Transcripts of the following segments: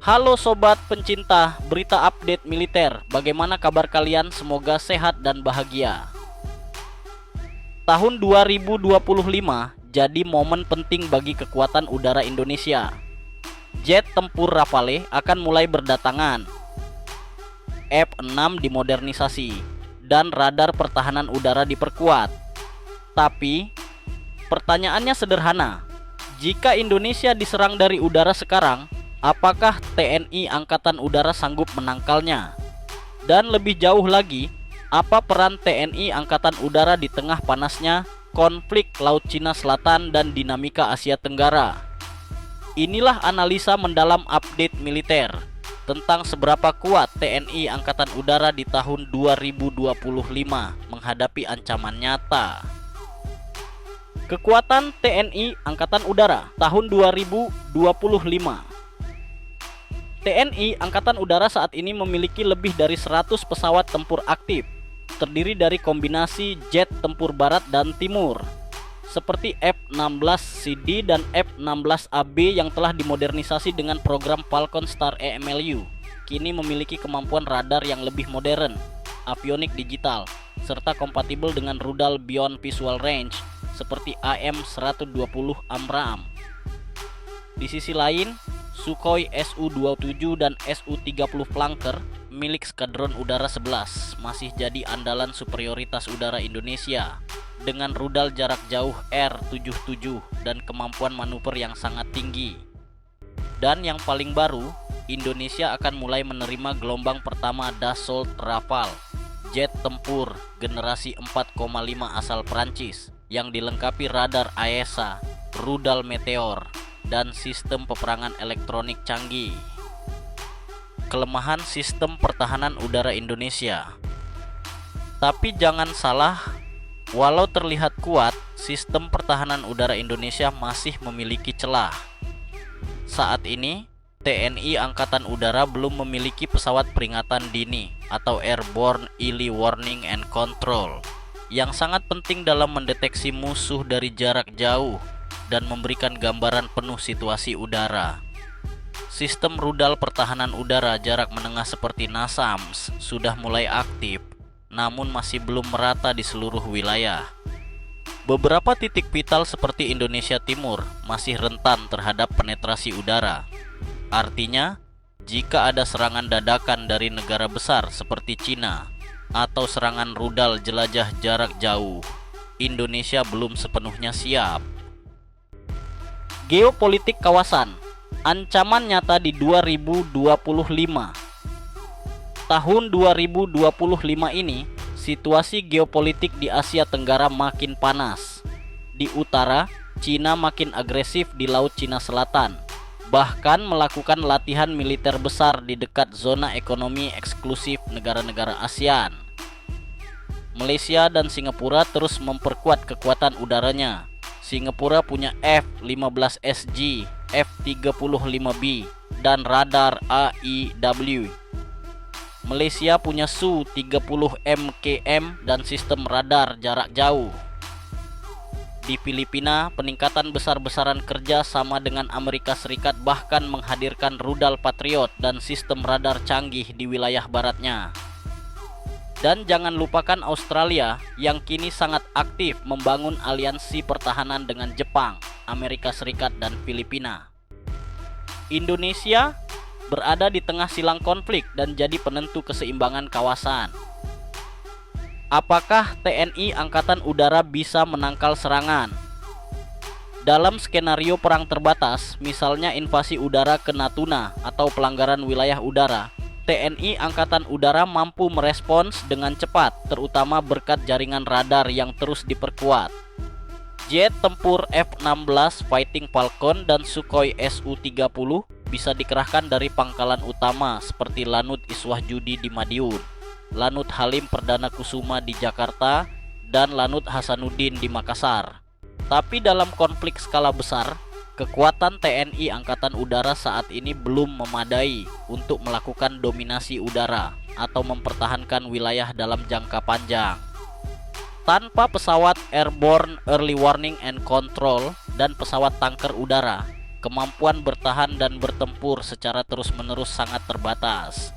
Halo sobat pencinta berita update militer. Bagaimana kabar kalian? Semoga sehat dan bahagia. Tahun 2025 jadi momen penting bagi kekuatan udara Indonesia. Jet tempur Rafale akan mulai berdatangan. F-6 dimodernisasi dan radar pertahanan udara diperkuat. Tapi pertanyaannya sederhana. Jika Indonesia diserang dari udara sekarang, apakah TNI Angkatan Udara sanggup menangkalnya? Dan lebih jauh lagi, apa peran TNI Angkatan Udara di tengah panasnya konflik Laut Cina Selatan dan dinamika Asia Tenggara? Inilah analisa mendalam update militer tentang seberapa kuat TNI Angkatan Udara di tahun 2025 menghadapi ancaman nyata. Kekuatan TNI Angkatan Udara tahun 2025. TNI Angkatan Udara saat ini memiliki lebih dari 100 pesawat tempur aktif, terdiri dari kombinasi jet tempur barat dan timur, seperti F-16CD dan F-16AB yang telah dimodernisasi dengan program Falcon Star EMLU. Kini memiliki kemampuan radar yang lebih modern, avionik digital, serta kompatibel dengan rudal Beyond Visual Range seperti AM-120 AMRAAM. Di sisi lain, Sukhoi Su-27 dan Su-30 Flanker milik Skadron Udara 11 masih jadi andalan superioritas udara Indonesia dengan rudal jarak jauh R-77 dan kemampuan manuver yang sangat tinggi. Dan yang paling baru, Indonesia akan mulai menerima gelombang pertama Dassault Rafale, jet tempur generasi 4,5 asal Prancis yang dilengkapi radar AESA, rudal Meteor, dan sistem peperangan elektronik canggih. Kelemahan sistem pertahanan udara Indonesia. Tapi jangan salah, walau terlihat kuat, sistem pertahanan udara Indonesia masih memiliki celah. Saat ini, TNI Angkatan Udara belum memiliki pesawat peringatan dini atau Airborne Early Warning and Control yang sangat penting dalam mendeteksi musuh dari jarak jauh dan memberikan gambaran penuh situasi udara. Sistem rudal pertahanan udara jarak menengah seperti NASAMS sudah mulai aktif, namun masih belum merata di seluruh wilayah. Beberapa titik vital seperti Indonesia Timur masih rentan terhadap penetrasi udara. Artinya, jika ada serangan dadakan dari negara besar seperti Cina atau serangan rudal jelajah jarak jauh, Indonesia belum sepenuhnya siap. Geopolitik kawasan, ancaman nyata di 2025. Tahun 2025 ini, situasi geopolitik di Asia Tenggara makin panas. Di utara, Cina makin agresif di Laut Cina Selatan, bahkan melakukan latihan militer besar di dekat zona ekonomi eksklusif negara-negara ASEAN. Malaysia dan Singapura terus memperkuat kekuatan udaranya. Singapura punya F-15SG, F-35B, dan radar AEW. Malaysia punya Su-30MKM dan sistem radar jarak jauh. Di Filipina, peningkatan besar-besaran kerja sama dengan Amerika Serikat bahkan menghadirkan rudal Patriot dan sistem radar canggih di wilayah baratnya. Dan jangan lupakan Australia yang kini sangat aktif membangun aliansi pertahanan dengan Jepang, Amerika Serikat, dan Filipina. Indonesia berada di tengah silang konflik dan jadi penentu keseimbangan kawasan. Apakah TNI Angkatan Udara bisa menangkal serangan? Dalam skenario perang terbatas, misalnya invasi udara ke Natuna atau pelanggaran wilayah udara, TNI Angkatan Udara mampu merespons dengan cepat, terutama berkat jaringan radar yang terus diperkuat. Jet tempur F-16 Fighting Falcon dan Sukhoi Su-30 bisa dikerahkan dari pangkalan utama seperti Lanut Iswahjudi di Madiun, Lanut Halim Perdana Kusuma di Jakarta, dan Lanut Hasanuddin di Makassar. Tapi dalam konflik skala besar, kekuatan TNI Angkatan Udara saat ini belum memadai untuk melakukan dominasi udara atau mempertahankan wilayah dalam jangka panjang. Tanpa pesawat Airborne Early Warning and Control dan pesawat tanker udara, kemampuan bertahan dan bertempur secara terus-menerus sangat terbatas.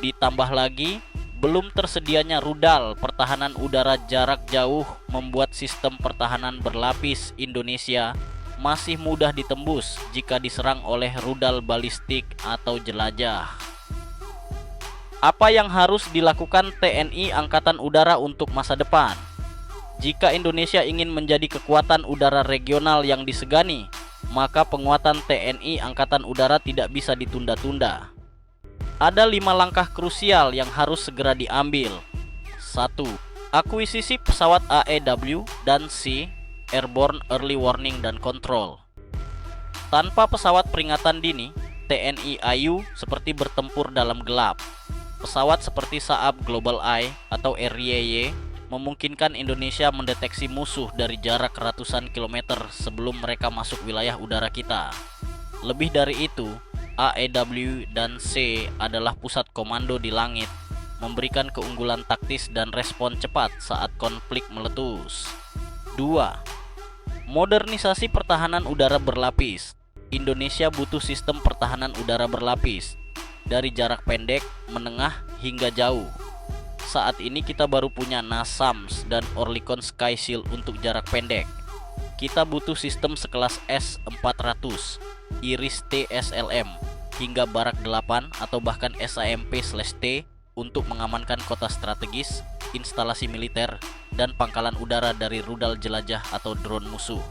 Ditambah lagi, belum tersedianya rudal pertahanan udara jarak jauh membuat sistem pertahanan berlapis Indonesia masih mudah ditembus jika diserang oleh rudal balistik atau jelajah. Apa yang harus dilakukan TNI Angkatan Udara untuk masa depan? Jika Indonesia ingin menjadi kekuatan udara regional yang disegani, maka penguatan TNI Angkatan Udara tidak bisa ditunda-tunda. Ada 5 langkah krusial yang harus segera diambil. 1. Akuisisi pesawat AEW dan C Airborne Early Warning dan Control. Tanpa pesawat peringatan dini, TNI AU seperti bertempur dalam gelap. Pesawat seperti Saab Global Eye atau RYY memungkinkan Indonesia mendeteksi musuh dari jarak ratusan kilometer sebelum mereka masuk wilayah udara kita. Lebih dari itu, AEW dan C adalah pusat komando di langit, memberikan keunggulan taktis dan respon cepat saat konflik meletus. 2. Modernisasi pertahanan udara berlapis. Indonesia butuh sistem pertahanan udara berlapis dari jarak pendek, menengah, hingga jauh. Saat ini kita baru punya NASAMS dan Oerlikon Sky Shield untuk jarak pendek. Kita butuh sistem sekelas S-400, Iris T SLM, hingga Barak 8 atau bahkan SAMP/T untuk mengamankan kota strategis, instalasi militer, dan pangkalan udara dari rudal jelajah atau drone musuh.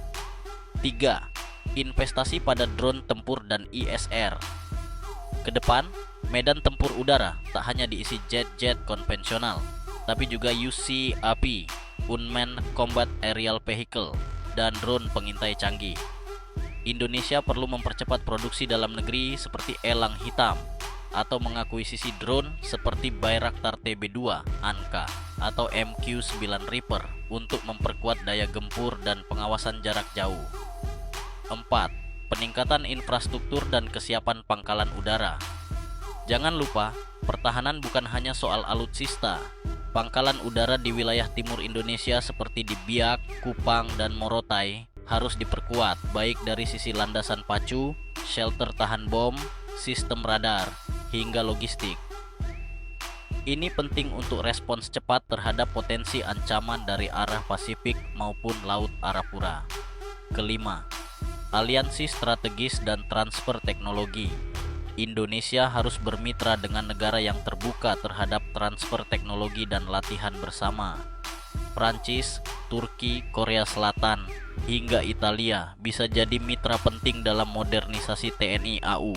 3. Investasi pada drone tempur dan ISR. Kedepan, medan tempur udara tak hanya diisi jet-jet konvensional, tapi juga UCAP, Unmanned Combat Aerial Vehicle, dan drone pengintai canggih. Indonesia perlu mempercepat produksi dalam negeri seperti elang hitam, atau mengakuisisi drone seperti Bayraktar TB2 ANKA atau MQ-9 Reaper untuk memperkuat daya gempur dan pengawasan jarak jauh. 4. Peningkatan infrastruktur dan kesiapan pangkalan udara. Jangan lupa, pertahanan bukan hanya soal alutsista. Pangkalan udara di wilayah timur Indonesia seperti di Biak, Kupang, dan Morotai harus diperkuat baik dari sisi landasan pacu, shelter tahan bom, sistem radar, hingga logistik. Ini penting untuk respons cepat terhadap potensi ancaman dari arah Pasifik maupun Laut Arafura. 5. Aliansi strategis dan transfer teknologi. Indonesia harus bermitra dengan negara yang terbuka terhadap transfer teknologi dan latihan bersama. Prancis, Turki, Korea Selatan, hingga Italia bisa jadi mitra penting dalam modernisasi TNI AU.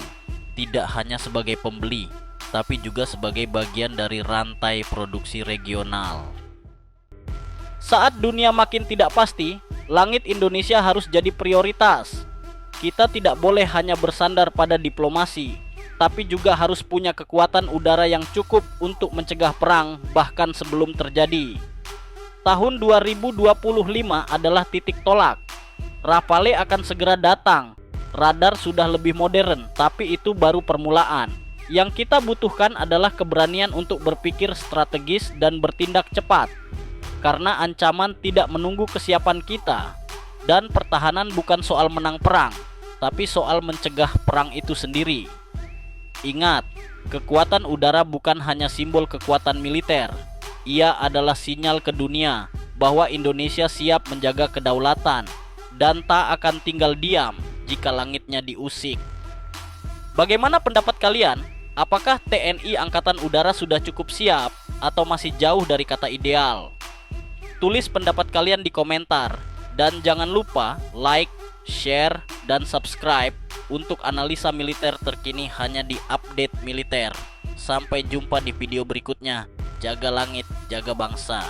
Tidak hanya sebagai pembeli, tapi juga sebagai bagian dari rantai produksi regional. Saat dunia makin tidak pasti, langit Indonesia harus jadi prioritas. Kita tidak boleh hanya bersandar pada diplomasi, tapi juga harus punya kekuatan udara yang cukup untuk mencegah perang bahkan sebelum terjadi. Tahun 2025 adalah titik tolak. Rafale akan segera datang. Radar sudah lebih modern, tapi itu baru permulaan. Yang kita butuhkan adalah keberanian untuk berpikir strategis dan bertindak cepat. Karena ancaman tidak menunggu kesiapan kita. Dan pertahanan bukan soal menang perang, tapi soal mencegah perang itu sendiri. Ingat, kekuatan udara bukan hanya simbol kekuatan militer. Ia adalah sinyal ke dunia bahwa Indonesia siap menjaga kedaulatan dan tak akan tinggal diam jika langitnya diusik. Bagaimana pendapat kalian? Apakah TNI Angkatan Udara sudah cukup siap atau masih jauh dari kata ideal? Tulis pendapat kalian di komentar. Dan jangan lupa like, share, dan subscribe untuk analisa militer terkini hanya di Update Militer. Sampai jumpa di video berikutnya. Jaga langit, jaga bangsa.